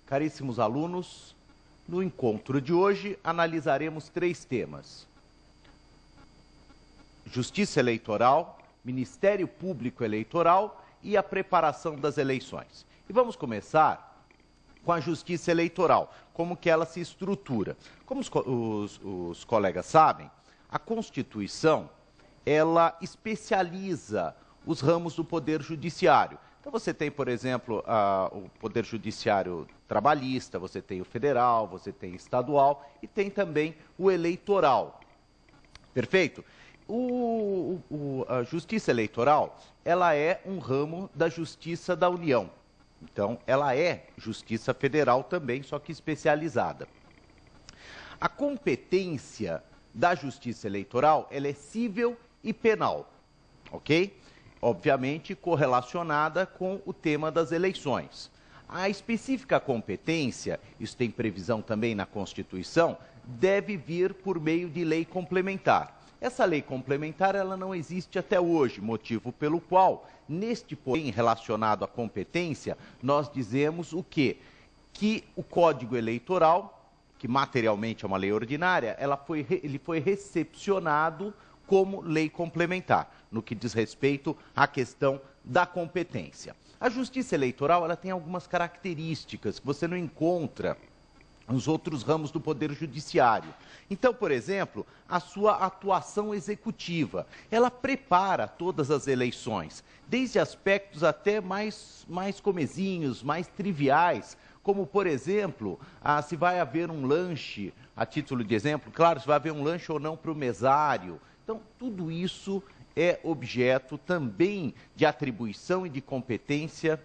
Caríssimos alunos, no encontro de hoje analisaremos 3 temas: Justiça Eleitoral, Ministério Público Eleitoral e a preparação das eleições. E vamos começar com a Justiça Eleitoral, como que ela se estrutura. Como os colegas sabem, a Constituição, ela especializa os ramos do Poder Judiciário. Então você tem, por exemplo, o Poder Judiciário trabalhista, você tem o federal, você tem o estadual e tem também o eleitoral. Perfeito? A Justiça Eleitoral, ela é um ramo da Justiça da União. Então, ela é Justiça Federal também, só que especializada. A competência da Justiça Eleitoral, ela é civil e penal, ok? Obviamente correlacionada com o tema das eleições. A específica competência, isso tem previsão também na Constituição, deve vir por meio de lei complementar. Essa lei complementar, ela não existe até hoje, motivo pelo qual, neste porém relacionado à competência, nós dizemos o quê? Que o Código Eleitoral, que materialmente é uma lei ordinária, ele foi recepcionado como lei complementar, no que diz respeito à questão da competência. A Justiça Eleitoral, ela tem algumas características que você não encontra nos outros ramos do Poder Judiciário. Então, por exemplo, a sua atuação executiva, ela prepara todas as eleições, desde aspectos até mais comezinhos, mais triviais, como, por exemplo, se vai haver um lanche, a título de exemplo, claro, se vai haver um lanche ou não para o mesário. Então, tudo isso é objeto também de atribuição e de competência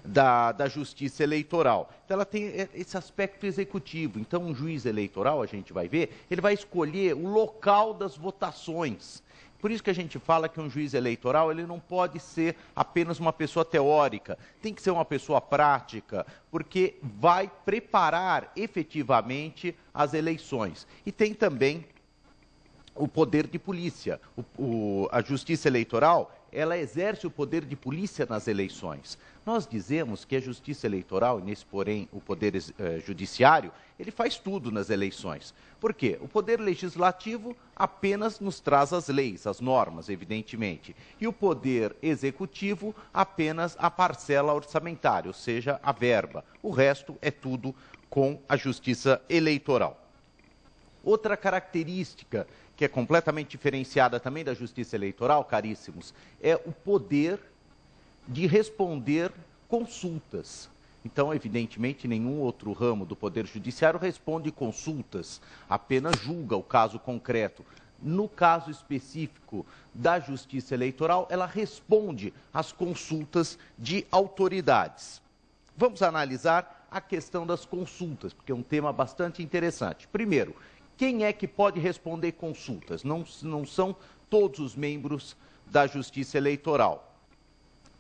da Justiça Eleitoral. Então, ela tem esse aspecto executivo. Então, um juiz eleitoral, a gente vai ver, ele vai escolher o local das votações. Por isso que a gente fala que um juiz eleitoral, ele não pode ser apenas uma pessoa teórica, tem que ser uma pessoa prática, porque vai preparar efetivamente as eleições. E tem também o poder de polícia. A Justiça Eleitoral, ela exerce o poder de polícia nas eleições. Nós dizemos que a Justiça Eleitoral, e nesse porém o Poder Judiciário, ele faz tudo nas eleições. Por quê? O Poder Legislativo apenas nos traz as leis, as normas, evidentemente. E o Poder Executivo apenas a parcela orçamentária, ou seja, a verba. O resto é tudo com a Justiça Eleitoral. Outra característica que é completamente diferenciada também da Justiça Eleitoral, caríssimos, é o poder de responder consultas. Então, evidentemente, nenhum outro ramo do Poder Judiciário responde consultas, apenas julga o caso concreto. No caso específico da Justiça Eleitoral, ela responde às consultas de autoridades. Vamos analisar a questão das consultas, porque é um tema bastante interessante. Primeiro, quem é que pode responder consultas? Não são todos os membros da Justiça Eleitoral.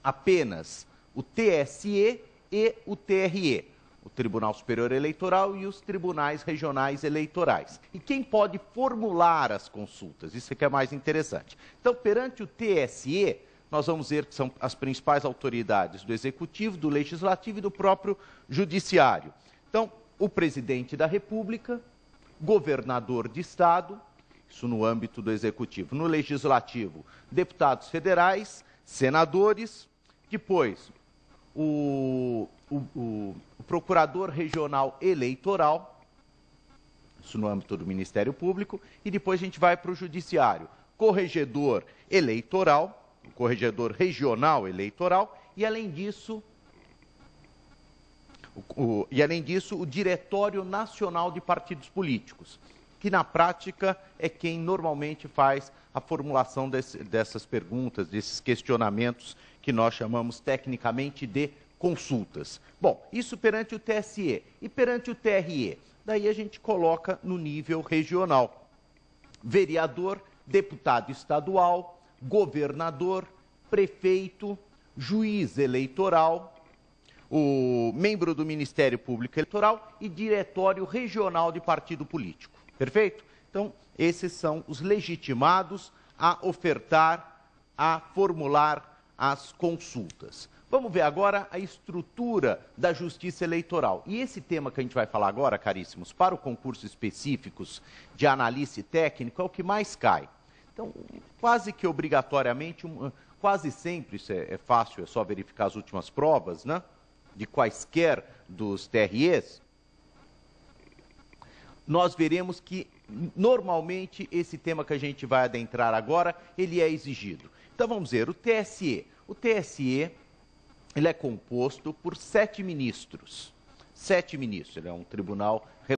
Apenas o TSE e o TRE, o Tribunal Superior Eleitoral e os tribunais regionais eleitorais. E quem pode formular as consultas? Isso é que é mais interessante. Então, perante o TSE, nós vamos ver que são as principais autoridades do Executivo, do Legislativo e do próprio Judiciário. Então, o Presidente da República, governador de Estado, isso no âmbito do Executivo. No Legislativo, deputados federais, senadores, depois o Procurador Regional Eleitoral, isso no âmbito do Ministério Público, e depois a gente vai para o Judiciário, Corregedor Eleitoral, Corregedor Regional Eleitoral, e além disso, o Diretório Nacional de Partidos Políticos, que na prática é quem normalmente faz a formulação dessas perguntas, desses questionamentos que nós chamamos tecnicamente de consultas. Bom, isso perante o TSE e perante o TRE. Daí a gente coloca no nível regional. Vereador, deputado estadual, governador, prefeito, juiz eleitoral, o membro do Ministério Público Eleitoral e Diretório Regional de Partido Político. Perfeito? Então, esses são os legitimados a ofertar, a formular as consultas. Vamos ver agora a estrutura da Justiça Eleitoral. E esse tema que a gente vai falar agora, caríssimos, para o concurso específicos de analista técnico, é o que mais cai. Então, quase que obrigatoriamente, quase sempre, isso é fácil, é só verificar as últimas provas, né? De quaisquer dos TREs, nós veremos que, normalmente, esse tema que a gente vai adentrar agora, ele é exigido. Então, vamos ver, o TSE. O TSE, ele é composto por 7 ministros. 7 ministros, ele é um tribunal